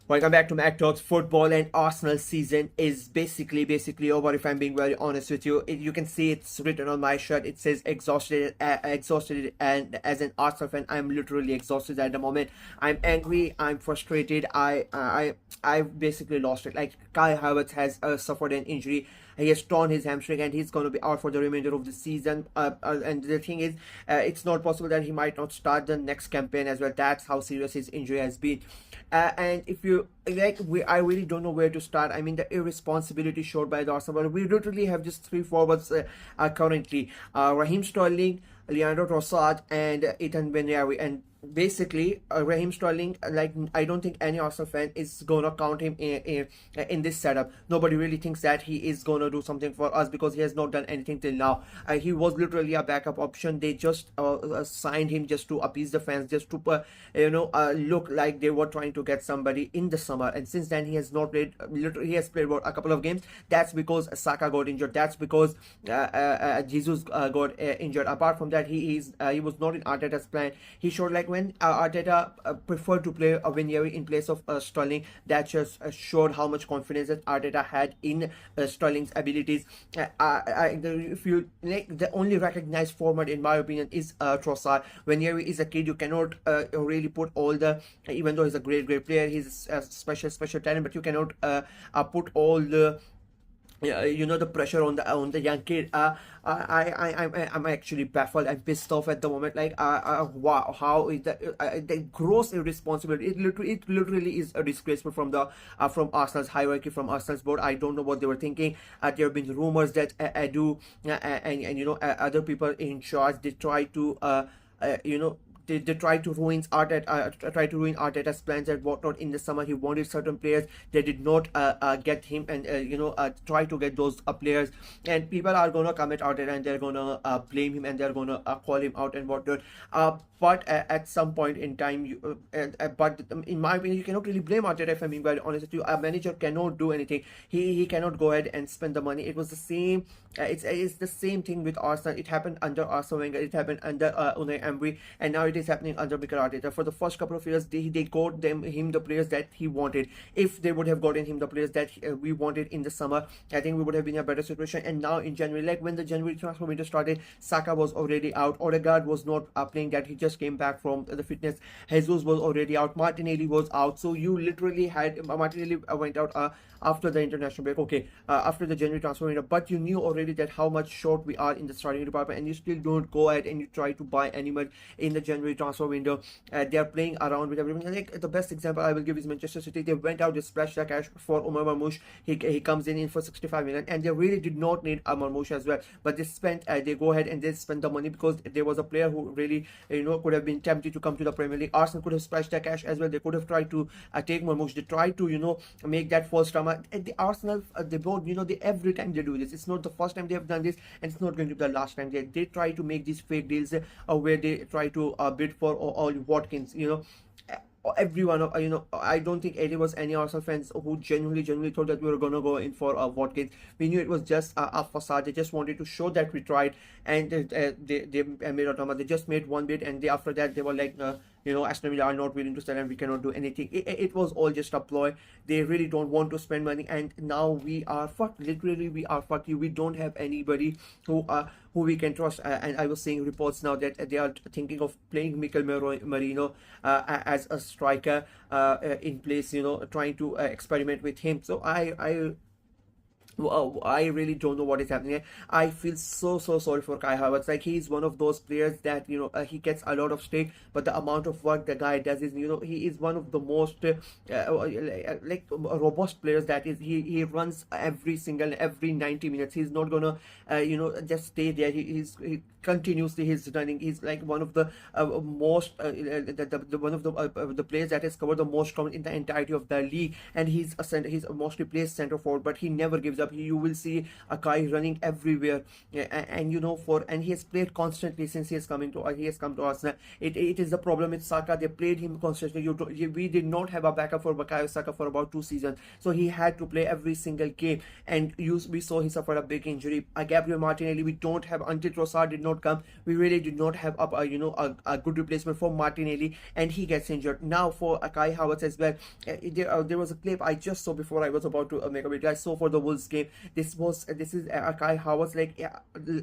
Welcome back to Mac Talks. Football and Arsenal season is basically over. If I'm being very honest with you, you can see it's written on my shirt. It says exhausted, and as an Arsenal fan, I'm literally exhausted at the moment. I'm angry. I'm frustrated. I basically lost it. Like Kai Havertz has suffered an injury. He has torn his hamstring and he's going to be out for the remainder of the season. And the thing is, it's not possible that he might not start the next campaign as well. That's how serious his injury has been. And if you like, I really don't know where to start. I mean, the irresponsibility showed by the Arsenal, but we literally have just three forwards currently: Raheem Sterling, Leandro Trossard, and Ethan Benyari. And basically, Raheem Sterling, like, I don't think any Arsenal fan is gonna count him in this setup. Nobody really thinks that he is gonna do something for us because he has not done anything till now. He was literally a backup option. They just signed him just to appease the fans, just to look like they were trying to get somebody in the summer. And since then, he has not played. Literally, he has played about a couple of games. That's because Saka got injured. That's because Jesus got injured. Apart from that, he was not in Arteta's plan. He showed, like, when Arteta preferred to play a Vinyeri in place of Sterling, that just showed how much confidence that Arteta had in Sterling's abilities. If you like, the only recognized format in my opinion is Trossard. Vinyeri is a kid. You cannot really put all the, even though he's a great player, he's a special talent, but you cannot put all the the pressure on the young kid. I'm actually baffled and pissed off at the moment. Like, wow, how is that the gross irresponsibility? It literally is a disgraceful from the from Arsenal's hierarchy, from Arsenal's board. I don't know what they were thinking. There have been rumors that Edu and other people in charge, they try to they try to ruin Arteta's plans and whatnot in the summer. He wanted certain players. They did not get him, and try to get those players. And people are gonna come at Arteta and they're gonna blame him and they're gonna call him out and whatnot. But at some point in time, but in my opinion, you cannot really blame Arteta. If I'm being very honest with you, a manager cannot do anything. He cannot go ahead and spend the money. It was the same. It's the same thing with Arsenal. It happened under Arsene Wenger. It happened under Unai Emery, and now it is happening under Mikel Arteta. For the first couple of years, they got him the players that he wanted. If they would have gotten him the players that we wanted in the summer, I think we would have been in a better situation. And now in January, like when the January transfer window started, Saka was already out. Odegaard was not playing. That he just came back from the fitness. Jesus was already out. Martinelli was out. So you literally had Martinelli went out after the international break. Okay, after the January transfer window, but you knew already that how much short we are in the starting department, and you still don't go ahead and you try to buy anyone in the January transfer window. They are playing around with everything. Like, the best example I will give is Manchester City. They went out, they splashed the cash for Omar Marmoush. He comes in for 65 million, and they really did not need a Marmoush as well. But they spent, they go ahead and they spend the money because there was a player who really could have been tempted to come to the Premier League. Arsenal could have splashed the cash as well. They could have tried to take Marmoush. They tried to make that false drama. And the Arsenal, they both, they every time they do this. It's not the first time they have done this, and it's not going to be the last time. They try to make these fake deals where they try to bid for all Watkins. Everyone, I don't think there was any Arsenal fans who genuinely thought that we were gonna go in for Watkins. We knew it was just a facade. They just wanted to show that we tried, and they made a drama. They just made one bid, and after that they were like, Aston Villa are not willing to sell and we cannot do anything. It was all just a ploy. They really don't want to spend money, and now we are fucked. Literally, we are fucked. We don't have anybody who we can trust. And I was seeing reports now that they are thinking of playing Mikel Merino as a striker in place. Trying to experiment with him. So I really don't know what is happening here. I feel so sorry for Kai Havertz. Like, he's one of those players that he gets a lot of stake, but the amount of work the guy does is he is one of the most robust players. That is, he runs every 90 minutes. He's not gonna just stay there. He continuously he's running. He's like one of the most one of the players that has covered the most ground in the entirety of the league, and he's mostly plays center forward, but he never gives up. You will see a guy running everywhere, and he has played constantly since he has come to Arsenal. It is the problem with Saka. They played him constantly. We did not have a backup for Bukayo Saka for about 2 seasons, so he had to play every single game, and we saw he suffered a big injury. Gabriel Martinelli, we don't have, until Trossard did not not come. We really did not have a good replacement for Martinelli, and he gets injured. Now for Kai Havertz as well. There was a clip I just saw before I was about to make a video. I saw for the Wolves game. This is Kai Havertz, like,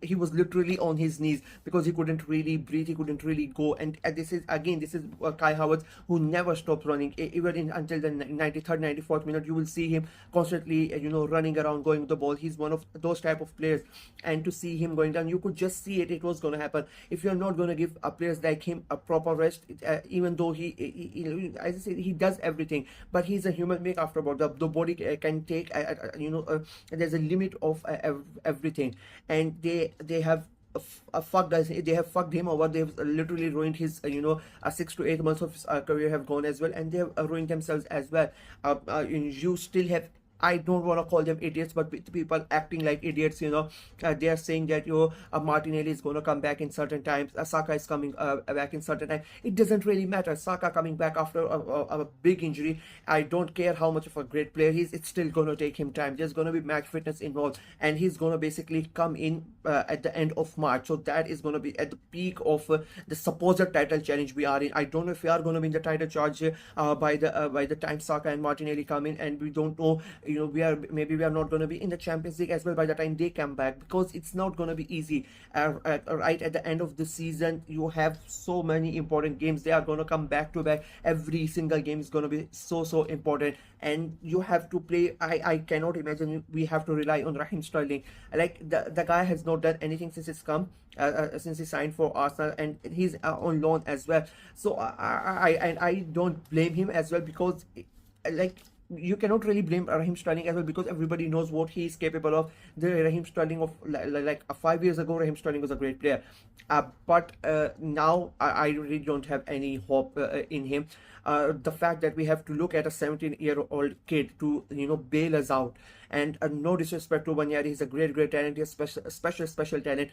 he was literally on his knees because he couldn't really breathe, he couldn't really go. And this is Kai Havertz, who never stops running. Even until the 93rd, 94th minute, you will see him constantly running around, going with the ball. He's one of those type of players, and to see him going down, you could just see it was going to happen. If you're not going to give players like him a proper rest, even though as I said, he does everything, but he's a human being after all. The body can take there's a limit of everything, and they have fucked us. They have fucked him over. They've literally ruined his 6 to 8 months of his career have gone as well, and they have ruined themselves as well. You still have, I don't want to call them idiots, but people acting like idiots, they are saying that Martinelli is going to come back in certain times, Saka is coming back in certain time. It doesn't really matter. Saka coming back after a big injury, I don't care how much of a great player he is, it's still going to take him time. There's going to be match fitness involved, and he's going to basically come in at the end of March. So that is going to be at the peak of the supposed title challenge we are in. I don't know if we are going to be in the title charge by the time Saka and Martinelli come in, and we don't know. We are not going to be in the Champions League as well by the time they come back, because it's not going to be easy. Right at the end of the season, you have so many important games. They are going to come back to back. Every single game is going to be so important, and you have to play. I cannot imagine we have to rely on Raheem Sterling. Like, the guy has not done anything since since he signed for Arsenal, and he's on loan as well. So I don't blame him as well, because like, you cannot really blame Raheem Sterling as well, because everybody knows what he is capable of. The Raheem Sterling of like 5 years ago, Raheem Sterling was a great player, but now I really don't have any hope in him. The fact that we have to look at a 17-year-old kid to bail us out, and no disrespect to Banyari, he's a great talent, he's a special talent,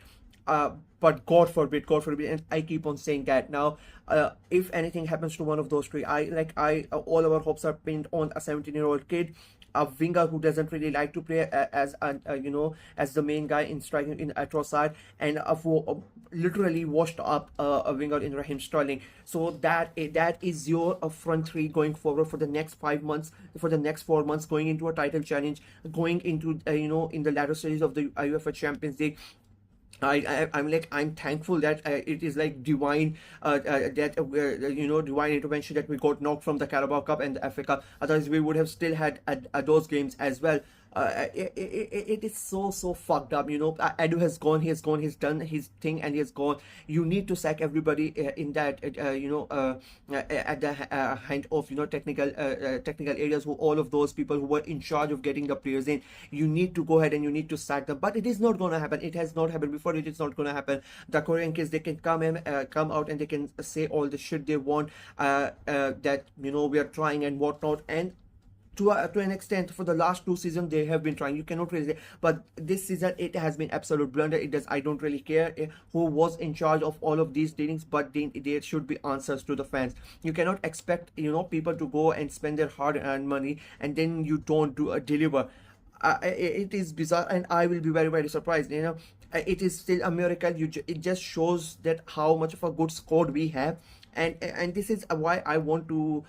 but God forbid, and I keep on saying that. Now, if anything happens to one of those three, all our hopes are pinned on a 17-year-old kid, a winger who doesn't really like to play as the main guy in striking in Trossard, and literally washed up a winger in Raheem Sterling. So that is your front three going forward for the next 5 months, for the next 4 months, going into a title challenge, going into in the latter stages of the UEFA Champions League. I'm thankful that it is like divine divine intervention that we got knocked from the Carabao Cup and the FA Cup. Otherwise, we would have still had those games as well. It is so fucked up. Edu has gone, he's done his thing, and he has gone. You need to sack everybody in that at the hand of technical areas, who all of those people who were in charge of getting the players in. You need to go ahead and you need to sack them, but it is not going to happen. It has not happened before. It is not going to happen. The Korean kids, they can come out and they can say all the shit they want, that we are trying and whatnot, and to an extent, for the last 2 seasons they have been trying. You cannot really say, but this season it has been absolute blunder. I don't really care who was in charge of all of these dealings, but there should be answers to the fans. You cannot expect people to go and spend their hard-earned money and then you don't deliver. It is bizarre, and I will be very surprised. It is still a miracle. It just shows that how much of a good squad we have. And this is why I want to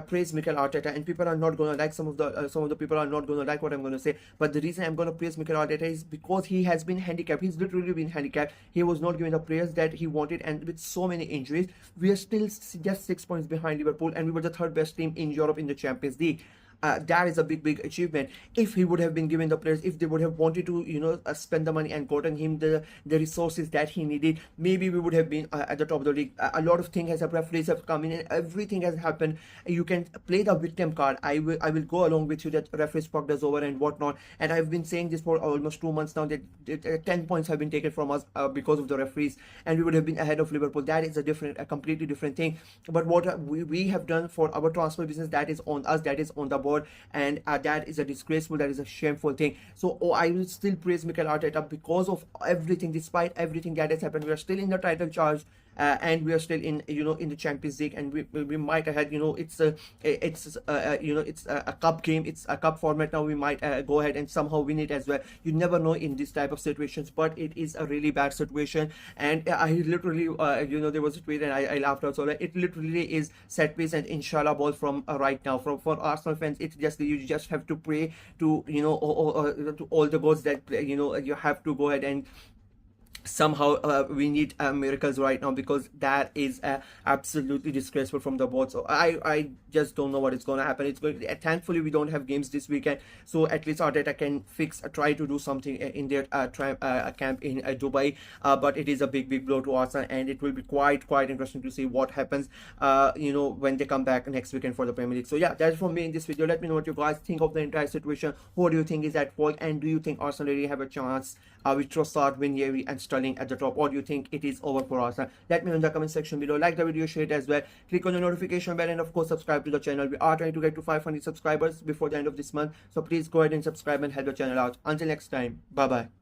praise Mikel Arteta. And people are not going to like, some of the people are not going to like what I'm going to say, but the reason I'm going to praise Mikel Arteta is because he has been handicapped. He's literally been handicapped. He was not given the players that he wanted, and with so many injuries, we are still just 6 points behind Liverpool, and we were the third best team in Europe in the Champions League. That is a big achievement. If he would have been given the players, if they would have wanted to spend the money and gotten him the resources that he needed, maybe we would have been at the top of the league. A lot of things referees have come in, and everything has happened. You can play the victim card. I will go along with you that referees fucked us over and whatnot, and I've been saying this for almost 2 months now, that 10 points have been taken from us because of the referees, and we would have been ahead of Liverpool. That is a completely different thing. But what we have done for our transfer business, that is on us, that is on the board, and that is a disgraceful, that is a shameful thing. So I will still praise Mikel Arteta because of everything. Despite everything that has happened, we are still in the title charge. and we are still in, in the Champions League, and we might ahead, it's a cup game, it's a cup format now. We might go ahead and somehow win it as well. You never know in this type of situations, but it is a really bad situation. And I literally, there was a tweet and I laughed also. Like, it literally is set piece and inshallah ball from right now. For Arsenal fans, it's just, you just have to pray to, to all the gods that, you have to go ahead and somehow we need miracles right now, because that is absolutely disgraceful from the board. So I just don't know what is going to happen. It's going thankfully we don't have games this weekend, so at least Arteta can try to do something in their camp in Dubai, but it is a big blow to Arsenal, and it will be quite interesting to see what happens when they come back next weekend for the Premier League. So yeah, that's from me in this video. Let me know what you guys think of the entire situation. Who do you think is at fault, and do you think Arsenal really have a chance with Trossard, Vigneri and Sterling at the top, or do you think it is over for Arsenal? Let me know in the comment section below. Like the video, share it as well, click on the notification bell, and of course subscribe to the channel. We are trying to get to 500 subscribers before the end of this month, so please go ahead and subscribe and help the channel out. Until next time, bye bye.